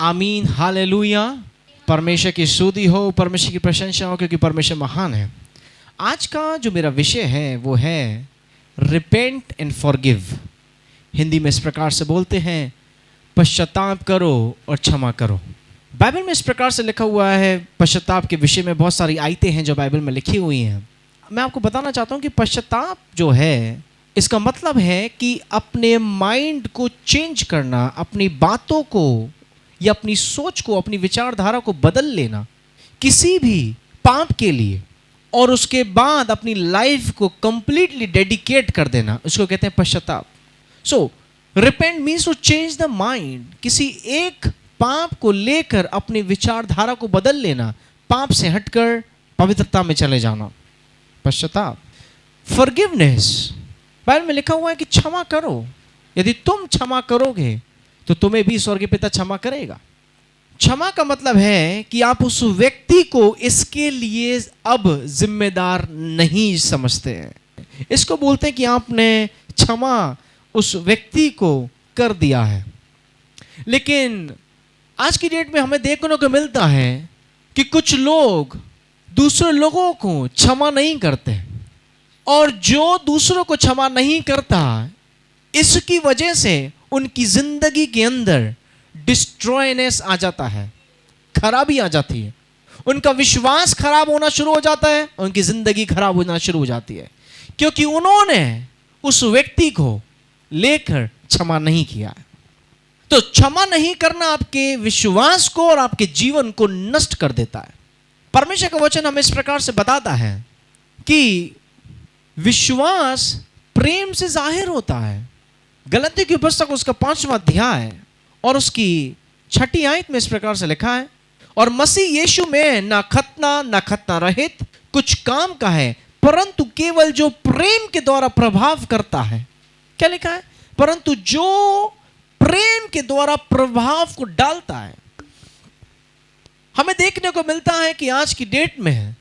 आमीन, हालेलुया। परमेश्वर की स्तुति हो, परमेश्वर की प्रशंसा हो, क्योंकि परमेश्वर महान है। आज का जो मेरा विषय है वो है रिपेंट एंड फॉरगिव। हिंदी में इस प्रकार से बोलते हैं, पश्चाताप करो और क्षमा करो। बाइबल में इस प्रकार से लिखा हुआ है। पश्चाताप के विषय में बहुत सारी आयतें हैं जो बाइबल में लिखी हुई हैं। मैं आपको बताना चाहता हूँ कि पश्चाताप जो है, इसका मतलब है कि अपने माइंड को चेंज करना, अपनी बातों को या अपनी सोच को, अपनी विचारधारा को बदल लेना किसी भी पाप के लिए, और उसके बाद अपनी लाइफ को कंप्लीटली डेडिकेट कर देना, उसको कहते हैं पश्चाताप। So repent means to change the mind. किसी एक पाप को लेकर अपनी विचारधारा को बदल लेना, पाप से हटकर पवित्रता में चले जाना, पश्चाताप। फॉरगिवनेस, बाइबल में लिखा हुआ है कि क्षमा करो। यदि तुम क्षमा करोगे तो तुम्हें भी स्वर्गीय पिता क्षमा करेगा। क्षमा का मतलब है कि आप उस व्यक्ति को इसके लिए अब जिम्मेदार नहीं समझते हैं। इसको बोलते हैं कि आपने क्षमा उस व्यक्ति को कर दिया है। लेकिन आज की डेट में हमें देखने को मिलता है कि कुछ लोग दूसरे लोगों को क्षमा नहीं करते, और जो दूसरों को क्षमा नहीं करता, इसकी वजह से उनकी जिंदगी के अंदर डिस्ट्रॉयनेस आ जाता है, खराबी आ जाती है। उनका विश्वास खराब होना शुरू हो जाता है, उनकी जिंदगी खराब होना शुरू हो जाती है, क्योंकि उन्होंने उस व्यक्ति को लेकर क्षमा नहीं किया। तो क्षमा नहीं करना आपके विश्वास को और आपके जीवन को नष्ट कर देता है। परमेश्वर का वचन हमें इस प्रकार से बताता है कि विश्वास प्रेम से जाहिर होता है। गलतियों की पुस्तक उसका 5वां अध्याय और उसकी 6ठी आयत में इस प्रकार से लिखा है, और मसीह यीशु में ना खतना रहित कुछ काम का है, परंतु केवल जो प्रेम के द्वारा प्रभाव करता है। क्या लिखा है? परंतु जो प्रेम के द्वारा प्रभाव को डालता है। हमें देखने को मिलता है कि आज की डेट में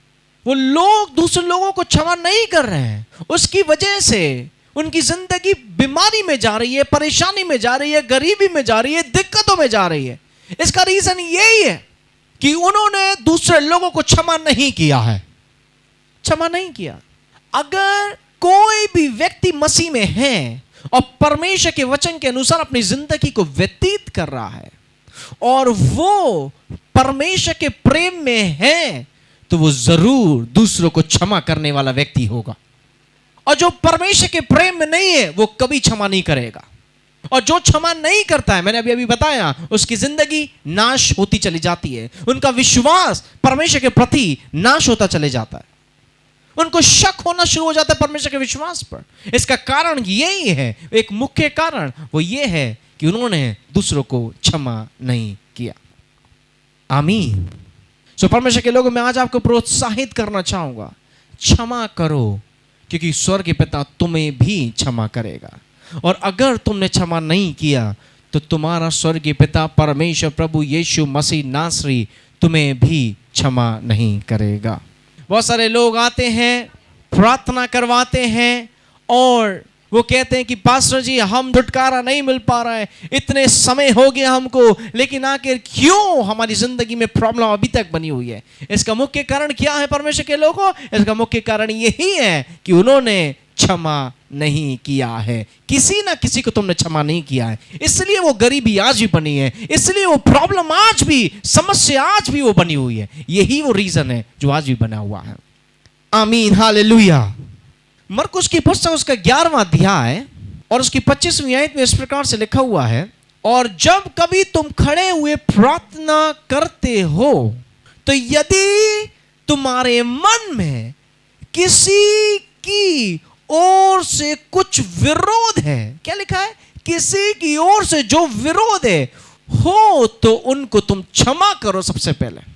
वो लोग दूसरे लोगों को क्षमा नहीं कर रहे हैं, उसकी वजह से उनकी जिंदगी बीमारी में जा रही है, परेशानी में जा रही है, गरीबी में जा रही है, दिक्कतों में जा रही है। इसका रीजन यही है कि उन्होंने दूसरे लोगों को क्षमा नहीं किया है, क्षमा नहीं किया। अगर कोई भी व्यक्ति मसीह में है और परमेश्वर के वचन के अनुसार अपनी जिंदगी को व्यतीत कर रहा है और वो परमेश्वर के प्रेम में है, तो वो जरूर दूसरों को क्षमा करने वाला व्यक्ति होगा। और जो परमेश्वर के प्रेम में नहीं है, वो कभी क्षमा नहीं करेगा। और जो क्षमा नहीं करता है, मैंने अभी बताया, उसकी जिंदगी नाश होती चली जाती है। उनका विश्वास परमेश्वर के प्रति नाश होता चले जाता है। उनको शक होना शुरू हो जाता है परमेश्वर के विश्वास पर। इसका कारण यही है, एक मुख्य कारण वो ये है कि उन्होंने दूसरों को क्षमा नहीं किया। आमीन। सो परमेश्वर के लोगों, मैं आज आपको प्रोत्साहित करना चाहूंगा, क्षमा करो, क्योंकि स्वर्ग के पिता तुम्हें भी क्षमा करेगा। और अगर तुमने क्षमा नहीं किया तो तुम्हारा स्वर्गीय पिता परमेश्वर प्रभु यीशु मसीह नासरी तुम्हें भी क्षमा नहीं करेगा। बहुत सारे लोग आते हैं, प्रार्थना करवाते हैं और वो कहते हैं कि पास्टर जी, हम छुटकारा नहीं मिल पा रहा है, इतने समय हो गया हमको, लेकिन आखिर क्यों हमारी जिंदगी में प्रॉब्लम अभी तक बनी हुई है? इसका मुख्य कारण क्या है परमेश्वर के लोगों? इसका मुख्य कारण यही है कि उन्होंने क्षमा नहीं किया है। किसी ना किसी को तुमने क्षमा नहीं किया है, इसलिए वो गरीबी आज भी बनी है, इसलिए वो प्रॉब्लम आज भी, समस्या आज भी वो बनी हुई है। यही वो रीजन है जो आज भी बना हुआ है। आमीन, हालेलुया। मरकुस की पुस्तक उसका 11वां अध्याय और उसकी 25वीं आयत में इस प्रकार से लिखा हुआ है, और जब कभी तुम खड़े हुए प्रार्थना करते हो, तो यदि तुम्हारे मन में किसी की ओर से कुछ विरोध है, क्या लिखा है? किसी की ओर से जो विरोध है हो, तो उनको तुम क्षमा करो सबसे पहले।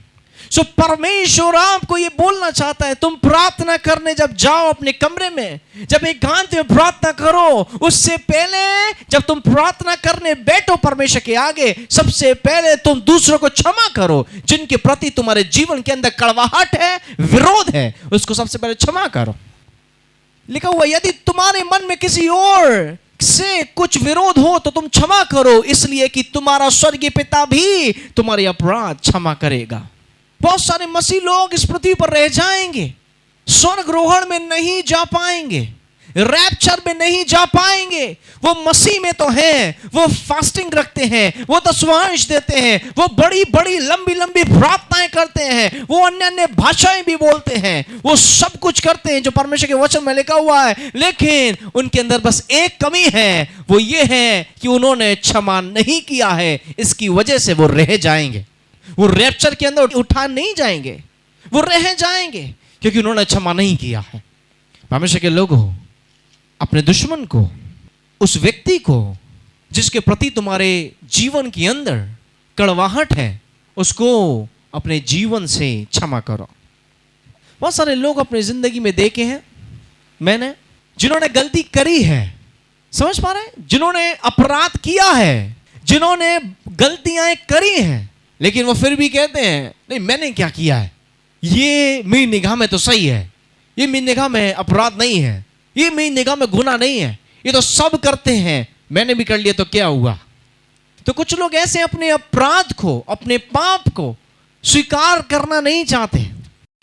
सो परमेश्वर आपको ये बोलना चाहता है, तुम प्रार्थना करने जब जाओ अपने कमरे में, जब एकांत में प्रार्थना करो, उससे पहले जब तुम प्रार्थना करने बैठो परमेश्वर के आगे, सबसे पहले तुम दूसरों को क्षमा करो। जिनके प्रति तुम्हारे जीवन के अंदर कड़वाहट है, विरोध है, उसको सबसे पहले क्षमा करो। लिखा हुआ, यदि तुम्हारे मन में किसी और से कुछ विरोध हो तो तुम क्षमा करो, इसलिए कि तुम्हारा स्वर्गीय पिता भी तुम्हारे अपराध क्षमा करेगा। बहुत सारे मसीह लोग इस पृथ्वी पर रह जाएंगे, स्वर्गरोहण में नहीं जा पाएंगे, रैप्चर में नहीं जा पाएंगे। वो मसीह में तो हैं, वो फास्टिंग रखते हैं, वो दशमांश देते हैं, वो बड़ी बड़ी लंबी लंबी प्रार्थनाएं करते हैं, वो अन्य अन्य भाषाएं भी बोलते हैं, वो सब कुछ करते हैं जो परमेश्वर के वचन में लिखा हुआ है। लेकिन उनके अंदर बस एक कमी है, वो ये है कि उन्होंने क्षमा नहीं किया है। इसकी वजह से वो रह जाएंगे, वो रैप्चर के अंदर उठा नहीं जाएंगे, वो रह जाएंगे क्योंकि उन्होंने क्षमा नहीं किया है। परमेश्वर के लोगों, अपने दुश्मन को, उस व्यक्ति को जिसके प्रति तुम्हारे जीवन के अंदर कड़वाहट है, उसको अपने जीवन से क्षमा करो। बहुत सारे लोग अपनी जिंदगी में देखे हैं मैंने, जिन्होंने गलती करी है, समझ पा रहे हैं, जिन्होंने अपराध किया है, जिन्होंने गलतियां करी हैं, लेकिन वो फिर भी कहते हैं नहीं मैंने क्या किया है, ये मेरी निगाह में तो सही है, ये मेरी निगाह में अपराध नहीं है, ये मेरी निगाह में गुनाह नहीं है, ये तो सब करते हैं, मैंने भी कर लिया तो क्या हुआ। तो कुछ लोग ऐसे अपने अपराध को, अपने पाप को स्वीकार करना नहीं चाहते,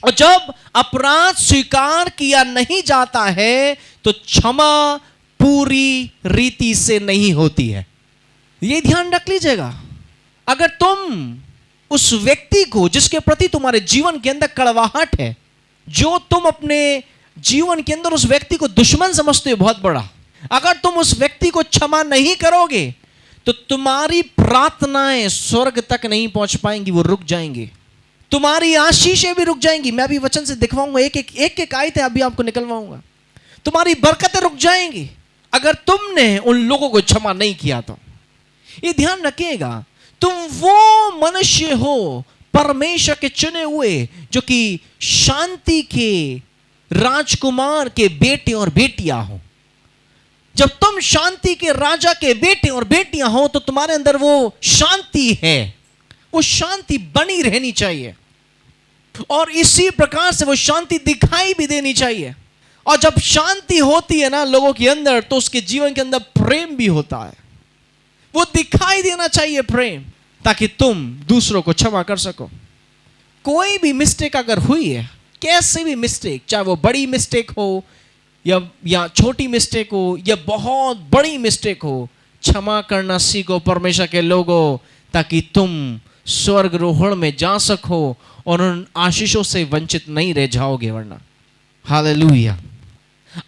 और जब अपराध स्वीकार किया नहीं जाता है तो क्षमा पूरी रीति से नहीं होती है। ये ध्यान रख लीजिएगा। अगर तुम उस व्यक्ति को जिसके प्रति तुम्हारे जीवन के अंदर कड़वाहट है, जो तुम अपने जीवन के अंदर उस व्यक्ति को दुश्मन समझते हो बहुत बड़ा, अगर तुम उस व्यक्ति को क्षमा नहीं करोगे तो तुम्हारी प्रार्थनाएं स्वर्ग तक नहीं पहुंच पाएंगी, वो रुक जाएंगी, तुम्हारी आशीषें भी रुक जाएंगी। मैं अभी वचन से दिखवाऊंगा, एक आयत है, अभी आपको निकलवाऊंगा। तुम्हारी बरकतें रुक जाएंगी अगर तुमने उन लोगों को क्षमा नहीं किया तो। ये ध्यान रखिएगा, तुम वो मनुष्य हो परमेश्वर के चुने हुए जो कि शांति के राजकुमार के बेटे और बेटियां हो। जब तुम शांति के राजा के बेटे और बेटियां हो तो तुम्हारे अंदर वो शांति है, वो शांति बनी रहनी चाहिए, और इसी प्रकार से वो शांति दिखाई भी देनी चाहिए। और जब शांति होती है ना लोगों के अंदर, तो उसके जीवन के अंदर प्रेम भी होता है, वो दिखाई देना चाहिए प्रेम, ताकि तुम दूसरों को क्षमा कर सको। कोई भी मिस्टेक अगर हुई है, कैसे भी मिस्टेक, चाहे वो बड़ी मिस्टेक हो या छोटी मिस्टेक हो या बहुत बड़ी मिस्टेक हो, क्षमा करना सीखो परमेश्वर के लोगों, ताकि तुम स्वर्गरोहण में जा सको और उन आशीषों से वंचित नहीं रह जाओगे। वरना हालेलुया,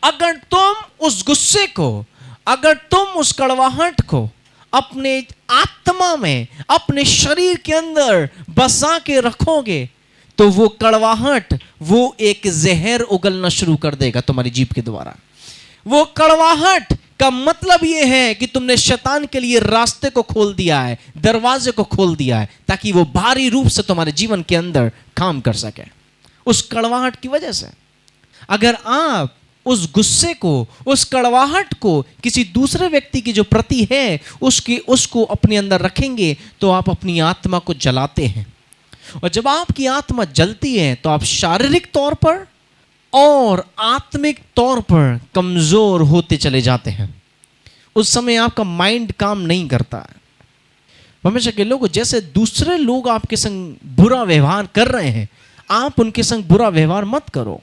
अगर तुम उस गुस्से को, अगर तुम उस कड़वाहट को अपने आत्मा में, अपने शरीर के अंदर बसा के रखोगे तो वो कड़वाहट, वो एक जहर उगलना शुरू कर देगा तुम्हारी जीभ के द्वारा। वो कड़वाहट का मतलब ये है कि तुमने शैतान के लिए रास्ते को खोल दिया है, दरवाजे को खोल दिया है, ताकि वो भारी रूप से तुम्हारे जीवन के अंदर काम कर सके। उस कड़वाहट की वजह से अगर आप उस गुस्से को, उस कड़वाहट को किसी दूसरे व्यक्ति की जो प्रति है उसको अपने अंदर रखेंगे तो आप अपनी आत्मा को जलाते हैं, और जब आपकी आत्मा जलती है तो आप शारीरिक तौर पर और आत्मिक तौर पर कमजोर होते चले जाते हैं। उस समय आपका माइंड काम नहीं करता है। हमेशा के लोग, जैसे दूसरे लोग आपके संग बुरा व्यवहार कर रहे हैं, आप उनके संग बुरा व्यवहार मत करो,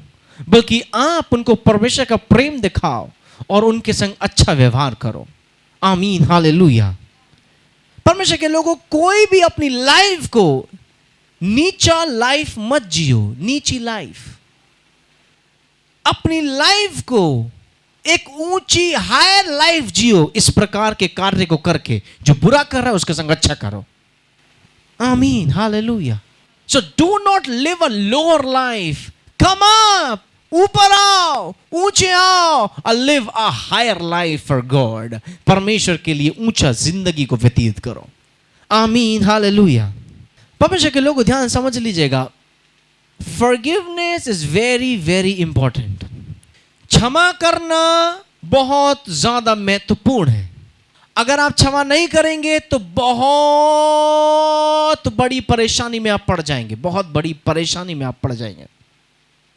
बल्कि आप उनको परमेश्वर का प्रेम दिखाओ और उनके संग अच्छा व्यवहार करो। आमीन, हालेलुया। परमेश्वर के लोगों, कोई भी अपनी लाइफ को नीचा लाइफ मत जियो, नीची लाइफ। अपनी लाइफ को एक ऊंची हायर लाइफ जियो, इस प्रकार के कार्य को करके। जो बुरा कर रहा है उसके संग अच्छा करो। आमीन, हालेलुया। So do not live a lower life, come up, ऊपर आओ, ऊंचे आओ, और live a higher life for God. परमेश्वर के लिए ऊंचा जिंदगी को व्यतीत करो। आमीन, हालेलुया। परमेश्वर के लोगों, ध्यान समझ लीजिएगा, forgiveness is very very important. क्षमा करना बहुत ज्यादा महत्वपूर्ण है। अगर आप क्षमा नहीं करेंगे तो बहुत बड़ी परेशानी में आप पड़ जाएंगे, बहुत बड़ी परेशानी में आप पड़ जाएंगे।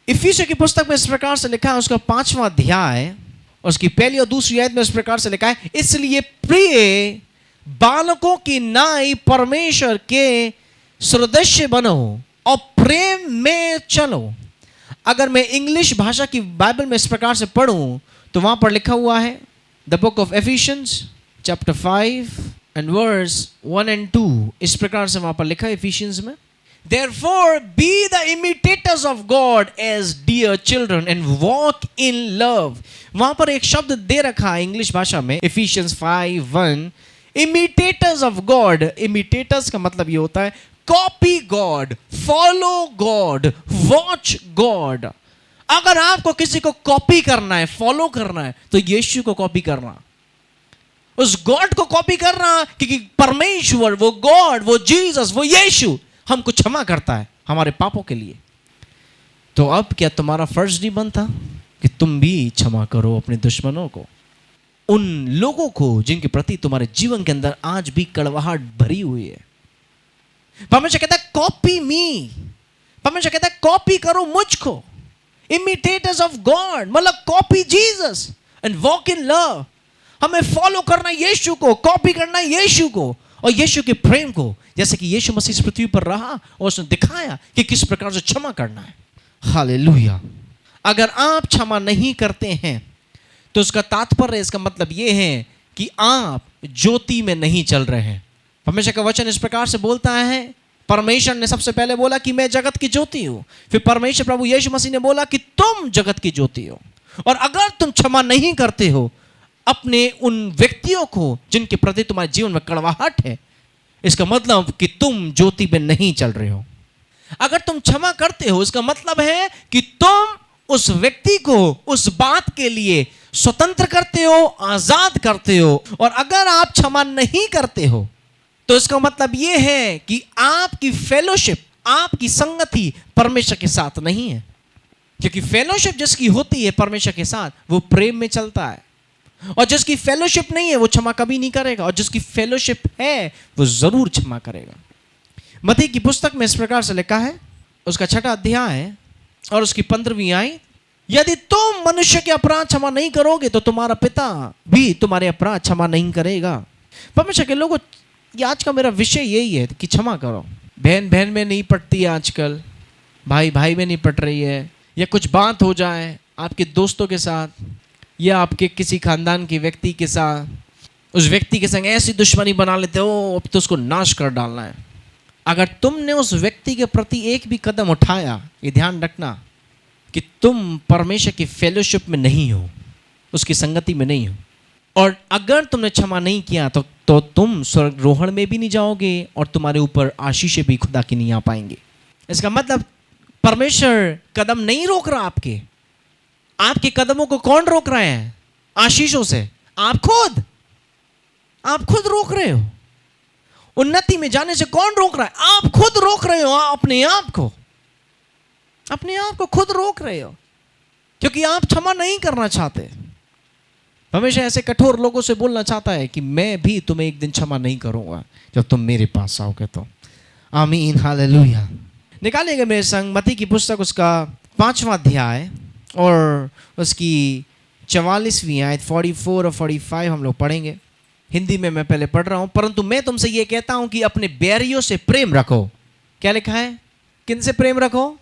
इफिसियों की पुस्तक में इस प्रकार से लिखा है, उसका 5वां अध्याय और उसकी पहली और दूसरी आयत में इस प्रकार से लिखा है, इसलिए प्रिय बालकों की नाई परमेश्वर के सदृश बनो और प्रेम में चलो। अगर मैं इंग्लिश भाषा की बाइबल में इस प्रकार से पढ़ूं तो वहां पर लिखा हुआ है, the book of Ephesians chapter 5 and verse 1 and 2, इस प्रकार से वहां पर लिखा है एफिशियंस में, Therefore be the imitators of God as dear children and walk in love। वहां पर एक शब्द दे रखा है इंग्लिश भाषा में, Ephesians 5:1, imitators of God। imitators का मतलब ये होता है copy God, follow God, watch God. अगर आपको किसी को कॉपी करना है, फॉलो करना है, तो यीशु को कॉपी करना, उस गॉड को कॉपी करना, क्योंकि परमेश्वर, वो गॉड, वो जीसस, वो यीशु हमको क्षमा करता है हमारे पापों के लिए। तो अब क्या तुम्हारा फर्ज नहीं बनता कि तुम भी क्षमा करो अपने दुश्मनों को, उन लोगों को जिनके प्रति तुम्हारे जीवन के अंदर आज भी कड़वाहट भरी हुई है। परमेश्वर कहता है कॉपी मी, परमेश्वर कहता है कॉपी करो मुझको, इमिटेटर्स ऑफ गॉड, मतलब copy Jesus and walk in love. हमें फॉलो करना यीशु को, कॉपी करना यीशु को और यीशु के प्रेम को, जैसे कि यीशु मसीह इस पृथ्वी पर रहा और उसने दिखाया कि किस प्रकार से क्षमा करना है। हालेलुया। अगर आप क्षमा नहीं करते हैं तो उसका तात्पर्य, इसका मतलब यह है कि आप ज्योति में नहीं चल रहे हैं। परमेश्वर का वचन इस प्रकार से बोलता है, परमेश्वर ने सबसे पहले बोला कि मैं जगत की ज्योति हूं, फिर परमेश्वर प्रभु यीशु मसीह ने बोला कि तुम जगत की ज्योति हो। और अगर तुम क्षमा नहीं करते हो अपने उन व्यक्तियों को जिनके प्रति तुम्हारे जीवन में कड़वाहट है, इसका मतलब कि तुम ज्योति में नहीं चल रहे हो। अगर तुम क्षमा करते हो, इसका मतलब है कि तुम उस व्यक्ति को उस बात के लिए स्वतंत्र करते हो, आजाद करते हो। और अगर आप क्षमा नहीं करते हो तो इसका मतलब यह है कि आपकी फेलोशिप, आपकी संगति परमेश्वर के साथ नहीं है। क्योंकि फेलोशिप जिसकी होती है परमेश्वर के साथ, वो प्रेम में चलता है, और जिसकी फेलोशिप नहीं है वो क्षमा कभी नहीं करेगा, और जिसकी फेलोशिप है वो जरूर क्षमा करेगा। मत्ती की पुस्तक में इस प्रकार से लिखा है, उसका 6वां अध्याय और उसकी 15वीं आयत, यदि तुम मनुष्य के अपराध क्षमा नहीं करोगे तो तुम्हारा पिता भी तुम्हारे अपराध क्षमा नहीं करेगा। परमेश्वर के लोगों, आज का मेरा विषय यही है कि क्षमा करो। बहन बहन में नहीं पटती आजकल, भाई भाई में नहीं पट रही है, या कुछ बात हो जाए आपके दोस्तों के साथ या आपके किसी खानदान के व्यक्ति के साथ, उस व्यक्ति के संग ऐसी दुश्मनी बना लेते हो, अब तो उसको नाश कर डालना है। अगर तुमने उस व्यक्ति के प्रति एक भी कदम उठाया, ये ध्यान रखना कि तुम परमेश्वर की फेलोशिप में नहीं हो, उसकी संगति में नहीं हो। और अगर तुमने क्षमा नहीं किया तो तुम स्वर्गरोहण में भी नहीं जाओगे और तुम्हारे ऊपर आशीषें भी खुदा की नहीं आ पाएंगे। इसका मतलब परमेश्वर कदम नहीं रोक रहा आपके, आपके कदमों को कौन रोक रहे हैं? आशीषों से आप खुद रोक रहे हो। उन्नति में जाने से कौन रोक रहा है? आप खुद रोक रहे हो। अपने आप को खुद रोक रहे हो, क्योंकि आप क्षमा नहीं करना चाहते। हमेशा ऐसे कठोर लोगों से बोलना चाहता है कि मैं भी तुम्हें एक दिन क्षमा नहीं करूंगा जब तुम मेरे पास आओगे तो। आमीन, हालेलुया। निकालिएगा मेरे संग मत्ती की पुस्तक, उसका 5वां अध्याय और उसकी 44वीं आयत, 44 और 45 हम लोग पढ़ेंगे। हिंदी में मैं पहले पढ़ रहा हूं। परंतु मैं तुमसे यह कहता हूं कि अपने बैरियों से प्रेम रखो। क्या लिखा है? किन से प्रेम रखो?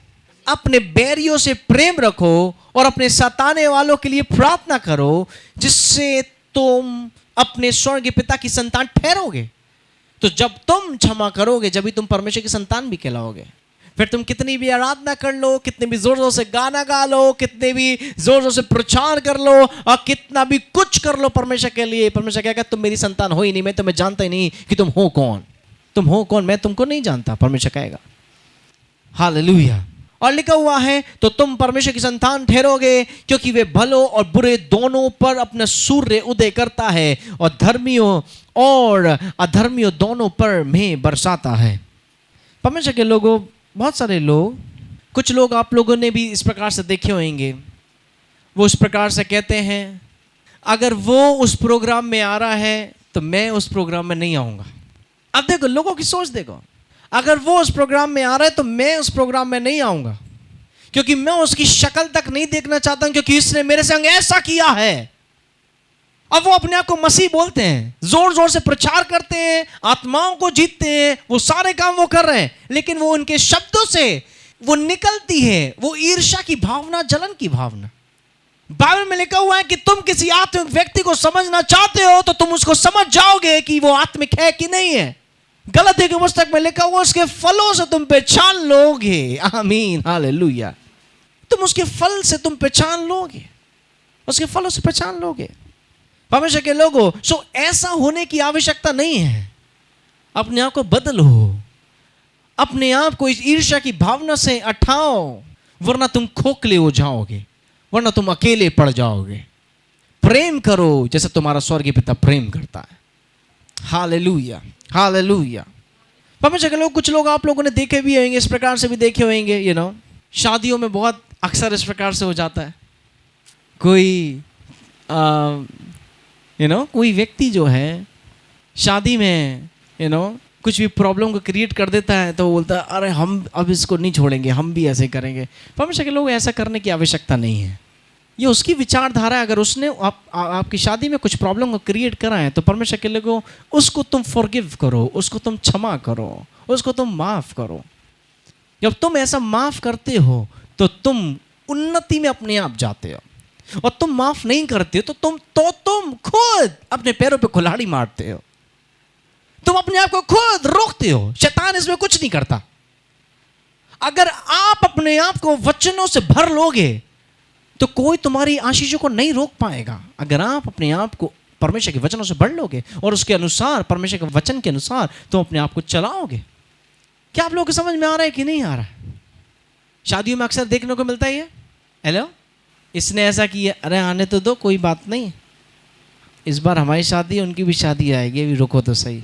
अपने बैरियों से प्रेम रखो और अपने सताने वालों के लिए प्रार्थना करो, जिससे तुम अपने स्वर्गीय पिता की संतान ठहरोगे। तो जब तुम क्षमा करोगे, जब भी तुम परमेश्वर की संतान भी कहलाओगे। फिर तुम कितनी भी आराधना कर लो, कितने भी जोर जोर से गाना गा लो, कितने भी जोर जोर से प्रचार कर लो और कितना भी कुछ कर लो परमेश्वर के लिए, परमेश्वर कहेगा तुम मेरी संतान हो ही नहीं, मैं तुम्हें जानता ही नहीं कि तुम हो कौन, मैं तुमको नहीं जानता, परमेश्वर कहेगा। हालेलुया। और लिखा हुआ है, तो तुम परमेश्वर की संतान ठहरोगे, क्योंकि वे भलों और बुरे दोनों पर अपना सूर्य उदय करता है और धर्मियों और अधर्मियों दोनों पर मेघ बरसाता है। परमेश्वर के लोगों, बहुत सारे लोग, कुछ लोग आप लोगों ने भी इस प्रकार से देखे होंगे, वो इस प्रकार से कहते हैं अगर वो उस प्रोग्राम में आ रहा है तो मैं उस प्रोग्राम में नहीं आऊंगा। अब देखो लोगों की सोच देखो, अगर वो उस प्रोग्राम में आ रहा है तो मैं उस प्रोग्राम में नहीं आऊंगा, क्योंकि मैं उसकी शक्ल तक नहीं देखना चाहता हूं, क्योंकि इसने मेरे संग ऐसा किया है। अब वो अपने आप को मसीह बोलते हैं, जोर जोर से प्रचार करते हैं, आत्माओं को जीतते हैं, वो सारे काम वो कर रहे हैं, लेकिन वो उनके शब्दों से वो निकलती है वो ईर्ष्या की भावना, जलन की भावना। बाइबल में लिखा हुआ है कि तुम किसी आत्मिक व्यक्ति को समझना चाहते हो तो तुम उसको समझ जाओगे कि वो आत्मिक है कि नहीं है। गलतियों की पुस्तक में लिखा हुआ उसके फलों से तुम पहचान लोगे। आमीन, हालेलुया। तुम उसके फल से तुम पहचान लोगे, उसके फलों से पहचान लोगे। परमेश्वर के लोगों, सो ऐसा होने की आवश्यकता नहीं है। अपने आप को बदलो, अपने आप को इस ईर्ष्या की भावना से हटाओ, वरना तुम खोखले हो जाओगे, वरना तुम अकेले पड़ जाओगे। प्रेम करो जैसे तुम्हारा स्वर्गीय पिता प्रेम करता है। Hallelujah, hallelujah. परमेश्वर के लोग, कुछ लोग आप लोगों ने देखे भी होंगे, इस प्रकार से भी देखे होंगे, शादियों में बहुत अक्सर इस प्रकार से हो जाता है। कोई कोई व्यक्ति जो है शादी में कुछ भी प्रॉब्लम को क्रिएट कर देता है, तो वो बोलता है अरे हम अब इसको नहीं छोड़ेंगे, हम भी ऐसे करेंगे। परमेश्वर के लोग, ऐसा करने की आवश्यकता नहीं है। ये उसकी विचारधारा है। अगर उसने आपकी शादी में कुछ प्रॉब्लम को क्रिएट करा है, तो परमेश्वर के लोगों, उसको तुम फॉरगिव करो, उसको तुम क्षमा करो, उसको तुम माफ करो। जब तुम ऐसा माफ करते हो तो तुम उन्नति में अपने आप जाते हो, और तुम माफ नहीं करते हो तो तुम खुद अपने पैरों पे कुल्हाड़ी मारते हो, तुम अपने आप को खुद रोकते हो। शैतान इसमें कुछ नहीं करता। अगर आप अपने आप को वचनों से भर लोगे तो कोई तुम्हारी आशीषों को नहीं रोक पाएगा। अगर आप अपने आप को परमेश्वर के वचनों से भर लोगे और उसके अनुसार, परमेश्वर के वचन के अनुसार तुम अपने आप को चलाओगे। क्या आप लोगों को समझ में आ रहा है कि नहीं आ रहा है? शादियों में अक्सर देखने को मिलता ही है, हेलो इसने ऐसा किया, अरे आने तो दो, कोई बात नहीं, इस बार हमारी शादी, उनकी भी शादी आएगी, अभी रुको तो सही,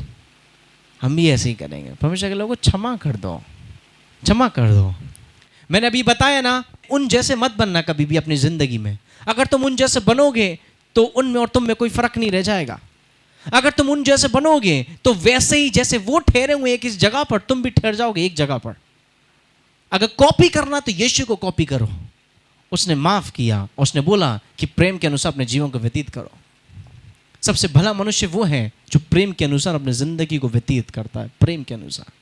हम भी ऐसे ही करेंगे। परमेश्वर के लोगों, क्षमा कर दो, क्षमा कर दो। मैंने अभी बताया ना, उन जैसे मत बनना कभी भी अपनी जिंदगी में। अगर तुम उन जैसे बनोगे तो उनमें और तुम में कोई फर्क नहीं रह जाएगा। अगर तुम उन जैसे बनोगे तो वैसे ही जैसे वो ठहरे हुए एक इस जगह पर, तुम भी ठहर जाओगे एक जगह पर। अगर कॉपी करना तो यीशु को कॉपी करो। उसने माफ किया, उसने बोला कि प्रेम के अनुसार अपने जीवन को व्यतीत करो। सबसे भला मनुष्य वो है जो प्रेम के अनुसार अपनी जिंदगी को व्यतीत करता है, प्रेम के अनुसार।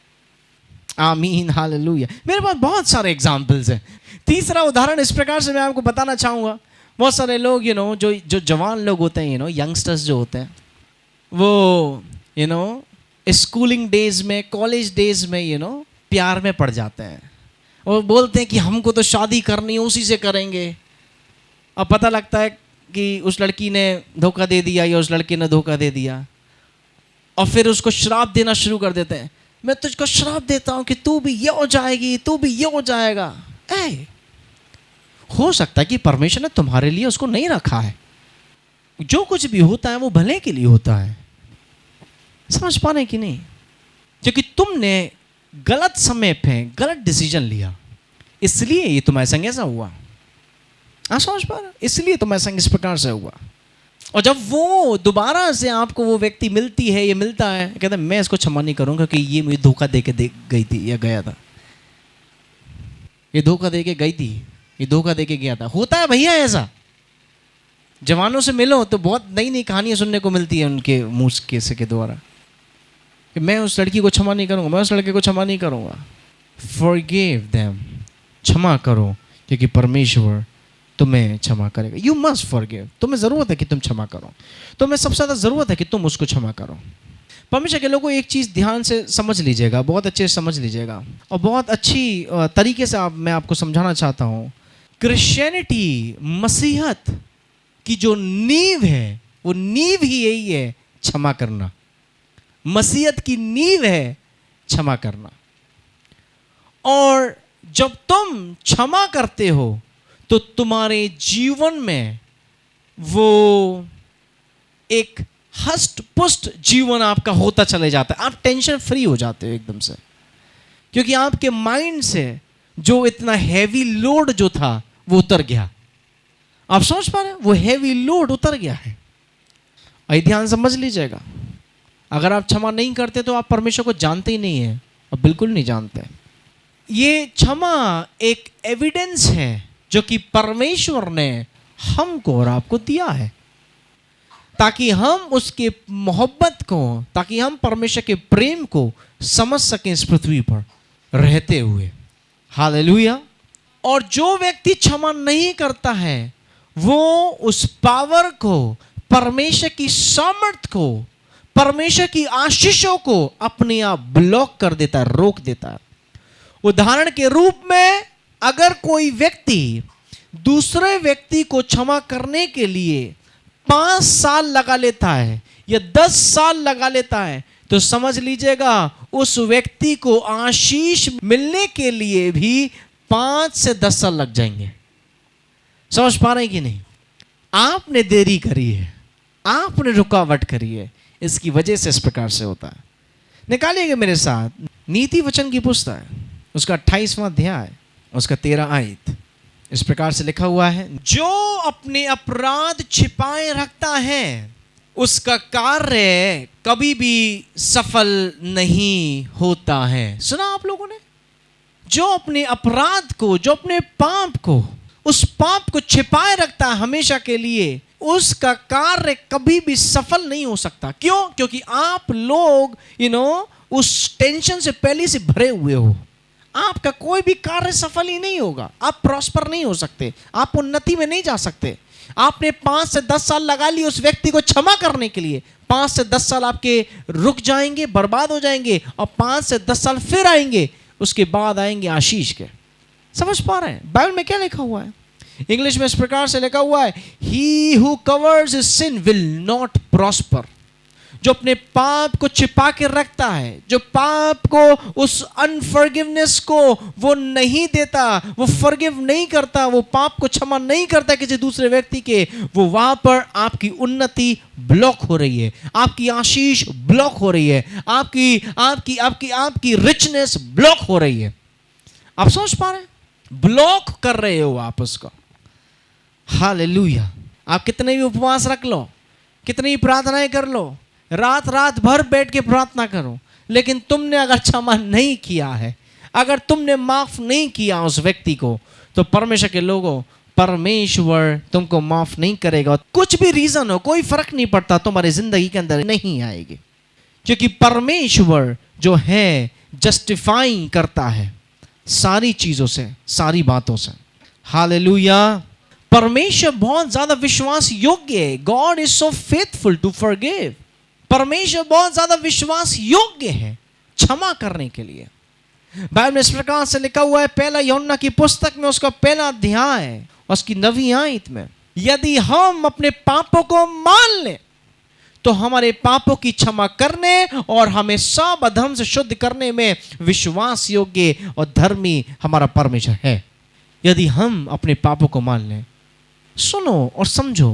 आमीन, हालेलुया। मेरे पास बहुत सारे एग्जाम्पल्स हैं। तीसरा उदाहरण इस प्रकार से मैं आपको बताना चाहूँगा। बहुत सारे लोग जो जवान लोग होते हैं, यंगस्टर्स जो होते हैं, वो स्कूलिंग डेज में, कॉलेज डेज में प्यार में पड़ जाते हैं और बोलते हैं कि हमको तो शादी करनी है, उसी से करेंगे। अब पता लगता है कि उस लड़की ने धोखा दे दिया या उस लड़के ने धोखा दे दिया, और फिर उसको श्राप देना शुरू कर देते हैं। मैं तुझको श्राप देता हूं कि तू भी ये हो जाएगी, तू भी ये हो जाएगा। हो सकता है कि परमेश्वर ने तुम्हारे लिए उसको नहीं रखा है। जो कुछ भी होता है वो भले के लिए होता है। समझ पाने की नहीं, क्योंकि तुमने गलत समय पे गलत डिसीजन लिया, इसलिए ये तुम्हारे संग ऐसा हुआ। समझ पा रहे? इसलिए तुम्हारे संग इस प्रकार से हुआ। और जब वो दोबारा से आपको वो व्यक्ति मिलती है, ये मिलता है, कहते हैं मैं इसको क्षमा नहीं करूंगा कि ये मुझे धोखा दे के गई थी या गया था, ये धोखा दे के गई थी, ये धोखा दे के गया था। होता है भैया ऐसा। जवानों से मिलो तो बहुत नई नई कहानियां सुनने को मिलती है उनके मुंह के द्वारा कि मैं उस लड़की को क्षमा नहीं करूंगा, मैं उस लड़के को क्षमा नहीं करूंगा। फॉरगिव देम, क्षमा करो, क्योंकि परमेश्वर तुम्हें क्षमा करेगा। You must forgive. तुम्हें ज़रूरत है कि तुम क्षमा करो, तुम्हें सबसे ज़्यादा ज़रूरत है कि तुम उसको क्षमा करो। परमेश्वर के लोगों, एक चीज़ ध्यान से समझ लीजिएगा, बहुत अच्छे से समझ लीजिएगा, और बहुत अच्छी तरीके से मैं आपको समझाना चाहता हूँ। क्रिश्चियनिटी, मसीहत की जो नींव है, वो नींव ही यही है, क्षमा करना। मसीहत की नींव है क्षमा करना। और जब तुम क्षमा करते हो तो तुम्हारे जीवन में वो एक हष्ट पुष्ट जीवन आपका होता चले जाता है। आप टेंशन फ्री हो जाते हो एकदम से, क्योंकि आपके माइंड से जो इतना हैवी लोड जो था वो उतर गया। आप समझ पा रहे हैं? वो हैवी लोड उतर गया है। और ध्यान समझ लीजिएगा, अगर आप क्षमा नहीं करते तो आप परमेश्वर को जानते ही नहीं है, और बिल्कुल नहीं जानते। ये क्षमा एक एविडेंस है जो कि परमेश्वर ने हमको और आपको दिया है। ताकि हम उसके मोहब्बत को, ताकि हम परमेश्वर के प्रेम को समझ सकें इस पृथ्वी पर रहते हुए। हालेलुया। और जो व्यक्ति क्षमा नहीं करता है वो उस पावर को, परमेश्वर की सामर्थ्य को, परमेश्वर की आशीषों को अपने आप ब्लॉक कर देता है, रोक देता है। उदाहरण के रूप में अगर कोई व्यक्ति दूसरे व्यक्ति को क्षमा करने के लिए 5 साल लगा लेता है या 10 साल लगा लेता है तो समझ लीजिएगा उस व्यक्ति को आशीष मिलने के लिए भी 5 से 10 साल लग जाएंगे। समझ पा रहे हैं कि नहीं? आपने देरी करी है, आपने रुकावट करी है, इसकी वजह से इस प्रकार से होता है। निकालिएगा मेरे साथ नीति वचन की पुस्तक, उसका 28वां अध्याय, उसका 13 आयत। इस प्रकार से लिखा हुआ है, जो अपने अपराध छिपाए रखता है उसका कार्य कभी भी सफल नहीं होता है। सुना आप लोगों ने? जो अपने अपराध को, जो अपने पाप को, उस पाप को छिपाए रखता है हमेशा के लिए, उसका कार्य कभी भी सफल नहीं हो सकता। क्यों? क्योंकि आप लोग उस टेंशन से पहले से भरे हुए हो। आपका कोई भी कार्य सफल ही नहीं होगा, आप प्रॉस्पर नहीं हो सकते, आप उन्नति में नहीं जा सकते। आपने 5 से 10 साल लगा लिए उस व्यक्ति को क्षमा करने के लिए, 5 से 10 साल आपके रुक जाएंगे, बर्बाद हो जाएंगे, और 5 से 10 साल फिर आएंगे, उसके बाद आएंगे आशीष के। समझ पा रहे हैं? बाइबल में क्या लिखा हुआ है? इंग्लिश में इस प्रकार से लिखा हुआ है, he who covers his sin will not prosper. जो अपने पाप को छिपा के रखता है, जो पाप को, उस अनफॉरगिवनेस को वो नहीं देता, वो फॉरगिव नहीं करता, वो पाप को क्षमा नहीं करता किसी दूसरे व्यक्ति के, वो वहां पर आपकी उन्नति ब्लॉक हो रही है, आपकी आशीष ब्लॉक हो रही है, आपकी आपकी आपकी आपकी रिचनेस ब्लॉक हो रही है। आप समझ पा रहे हैं? ब्लॉक कर रहे हो आप उसको। हालेलुया। आप कितने भी उपवास रख लो, कितनी प्रार्थनाएं कर लो, रात रात भर बैठ के प्रार्थना करो, लेकिन तुमने अगर क्षमा नहीं किया है, अगर तुमने माफ नहीं किया उस व्यक्ति को, तो परमेश्वर के लोगों, परमेश्वर तुमको माफ नहीं करेगा। कुछ भी रीजन हो, कोई फर्क नहीं पड़ता, तुम्हारी जिंदगी के अंदर नहीं आएगी, क्योंकि परमेश्वर जो है जस्टिफाई करता है सारी चीजों से, सारी बातों से। हालेलुया। परमेश्वर बहुत ज्यादा विश्वास योग्य है। God is so faithful to forgive. परमेश्वर बहुत ज्यादा विश्वास योग्य है क्षमा करने के लिए। बाइबल में इस प्रकार से लिखा हुआ है, पहला यूहन्ना की पुस्तक में उसका 1 अध्याय उसकी 9वीं आयत में, यदि हम अपने पापों को मान लें तो हमारे पापों की क्षमा करने और हमें सब अधर्म से शुद्ध करने में विश्वास योग्य और धर्मी हमारा परमेश्वर है। यदि हम अपने पापों को मान लें, सुनो और समझो,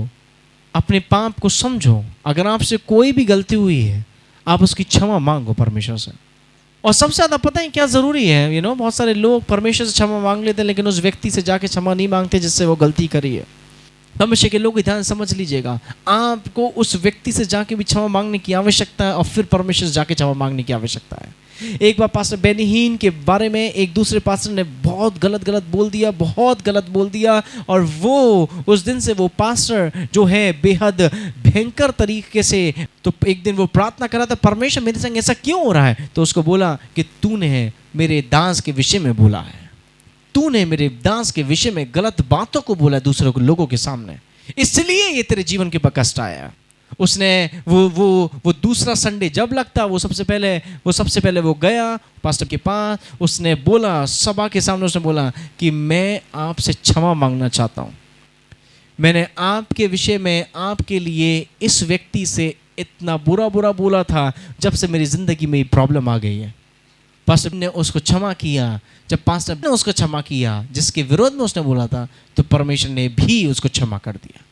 अपने पाप को समझो। अगर आपसे कोई भी गलती हुई है, आप उसकी क्षमा मांगो परमेश्वर से। और सबसे ज्यादा पता है क्या जरूरी है? बहुत सारे लोग परमेश्वर से क्षमा मांग लेते हैं, लेकिन उस व्यक्ति से जाके क्षमा नहीं मांगते जिससे वो गलती करी है। परमेश्वर के लोग ध्यान समझ लीजिएगा, आपको उस व्यक्ति से जाके भी क्षमा मांगने की आवश्यकता है और फिर परमेश्वर से जाके क्षमा मांगने की आवश्यकता है। एक बार पास्टर बेनी हीन के बारे में एक दूसरे पास्टर ने बहुत गलत बोल दिया, और वो उस दिन से वो पास्टर जो है बेहद भयंकर तरीके से, तो एक दिन वो प्रार्थना करा था, परमेश्वर मेरे संग ऐसा क्यों हो रहा है? तो उसको बोला कि तूने मेरे दास के विषय में बोला है, तूने मेरे दास के विषय में गलत बातों को बोला दूसरे लोगों के सामने, इसलिए ये तेरे जीवन के ऊपर कष्ट आया। उसने वो दूसरा संडे जब लगता, वो सबसे पहले वो गया पास्टर के पास, उसने बोला सभा के सामने, उसने बोला कि मैं आपसे क्षमा मांगना चाहता हूँ, मैंने आपके विषय में, आपके लिए इस व्यक्ति से इतना बुरा बोला था जब से मेरी जिंदगी में प्रॉब्लम आ गई है। पास्टर ने उसको क्षमा किया। जब पास्टर ने उसको क्षमा किया जिसके विरोध में उसने बोला था, तो परमेश्वर ने भी उसको क्षमा कर दिया।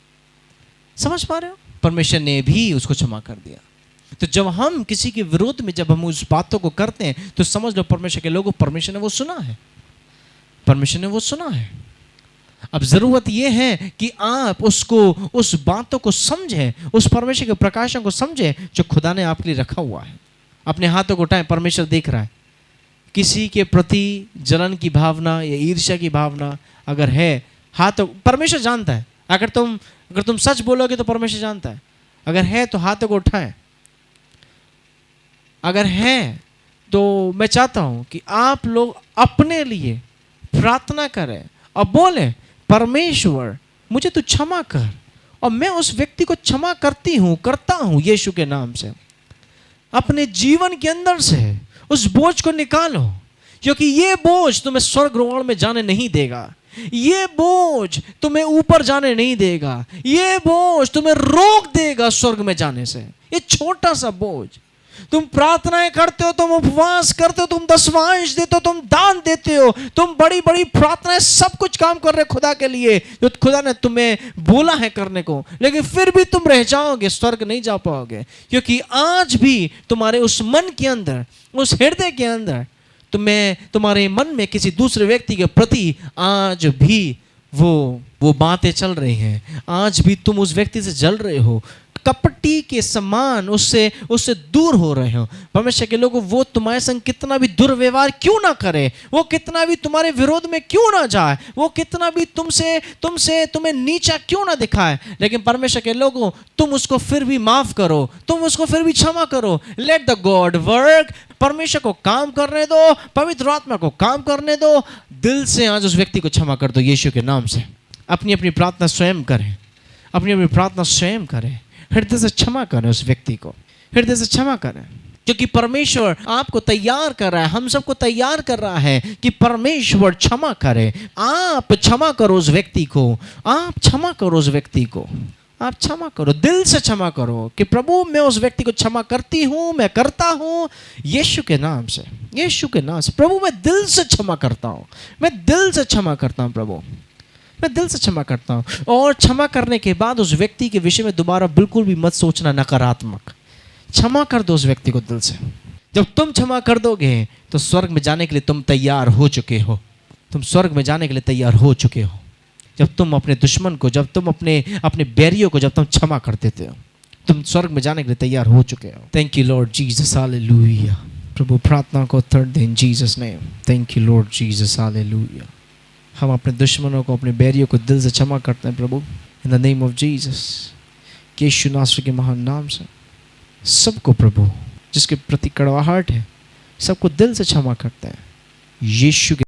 समझ पा रहे हो? परमेश्वर ने भी उसको क्षमा कर दिया। तो जब हम किसी के विरोध में, जब हम उस बातों को करते हैं, तो समझ लो परमेश्वर के लोगों, परमेश्वर ने वो सुना है, परमेश्वर ने वो सुना है। अब जरूरत यह है कि आप उसको, उस बातों को समझें, उस परमेश्वर के प्रकाशन को समझें जो खुदा ने आपके लिए रखा हुआ है। अपने हाथों को उठाएं, परमेश्वर देख रहा है। किसी के प्रति जलन की भावना या ईर्ष्या की भावना अगर है, हाथ, परमेश्वर जानता है। अगर तुम सच बोलोगे तो परमेश्वर जानता है। अगर है तो हाथों को उठाएं। अगर है तो मैं चाहता हूं कि आप लोग अपने लिए प्रार्थना करें और बोलें, परमेश्वर मुझे तू क्षमा कर, और मैं उस व्यक्ति को क्षमा करता हूं यीशु के नाम से। अपने जीवन के अंदर से उस बोझ को निकालो, क्योंकि ये बोझ तुम्हें स्वर्ग रोहण में जाने नहीं देगा। ये बोझ तुम्हें ऊपर जाने नहीं देगा। ये बोझ तुम्हें रोक देगा स्वर्ग में जाने से। ये छोटा सा बोझ, तुम प्रार्थनाएं करते हो, तुम उपवास करते हो, तुम दशमांश देते हो, तुम दान देते हो, तुम बड़ी बड़ी प्रार्थनाएं, सब कुछ काम कर रहे हो खुदा के लिए जो खुदा ने तुम्हें बोला है करने को, लेकिन फिर भी तुम रह जाओगे, स्वर्ग नहीं जा पाओगे। क्योंकि आज भी तुम्हारे उस मन के अंदर, उस हृदय के अंदर, तुम्हारे मन में किसी दूसरे व्यक्ति के प्रति आज भी वो बातें चल रही हैं। आज भी तुम उस व्यक्ति से जल रहे हो, कपटी के समान उससे दूर हो रहे हो। परमेश्वर के लोगों, वो तुम्हारे संग कितना भी दुर्व्यवहार क्यों ना करे, वो कितना भी तुम्हारे विरोध में क्यों ना जाए, वो कितना भी तुम्हें नीचा क्यों ना दिखाए, लेकिन परमेश्वर के लोगों, तुम उसको फिर भी माफ करो, तुम उसको फिर भी क्षमा करो। Let the God work. परमेश्वर को काम करने दो, पवित्र आत्मा को काम करने दो। दिल से आज उस व्यक्ति को क्षमा कर दो यीशु के नाम से। अपनी अपनी प्रार्थना स्वयं करें, अपनी अपनी प्रार्थना स्वयं करें। हृदय से क्षमा करें उस व्यक्ति को, हृदय से क्षमा करें, क्योंकि परमेश्वर आपको तैयार कर रहा है, हम सबको तैयार कर रहा है कि परमेश्वर क्षमा करे। आप क्षमा करो उस व्यक्ति को, आप क्षमा करो उस व्यक्ति को, आप क्षमा करो, दिल से क्षमा करो कि प्रभु मैं उस व्यक्ति को क्षमा करती हूँ, मैं करता हूँ यीशु के नाम से, यीशु के नाम से। प्रभु मैं दिल से क्षमा करता हूँ, मैं दिल से क्षमा करता हूँ प्रभु, मैं दिल से क्षमा करता हूँ। और क्षमा करने के बाद उस व्यक्ति के विषय में दोबारा बिल्कुल भी मत सोचना नकारात्मक। क्षमा कर दो उस व्यक्ति को दिल से। जब तुम क्षमा कर दोगे तो स्वर्ग में जाने के लिए तुम तैयार हो चुके हो, तुम स्वर्ग में जाने के लिए तैयार हो चुके हो। जब तुम अपने दुश्मन को, जब तुम अपने बैरियों को जब तुम क्षमा कर देते हो, तुम स्वर्ग में जाने के लिए तैयार हो चुके हो। Thank you Lord Jesus, hallelujah. प्रभु प्रार्थना को उत्तर दें in Jesus name. Thank you Lord Jesus, hallelujah. हम अपने दुश्मनों को, अपने बैरियों को दिल से क्षमा करते हैं प्रभु, in the name of Jesus. Yeshu नासरी के महान नाम से सबको प्रभु जिसके प्रति कड़वाहट है, सबको दिल से क्षमा करते हैं यीशु के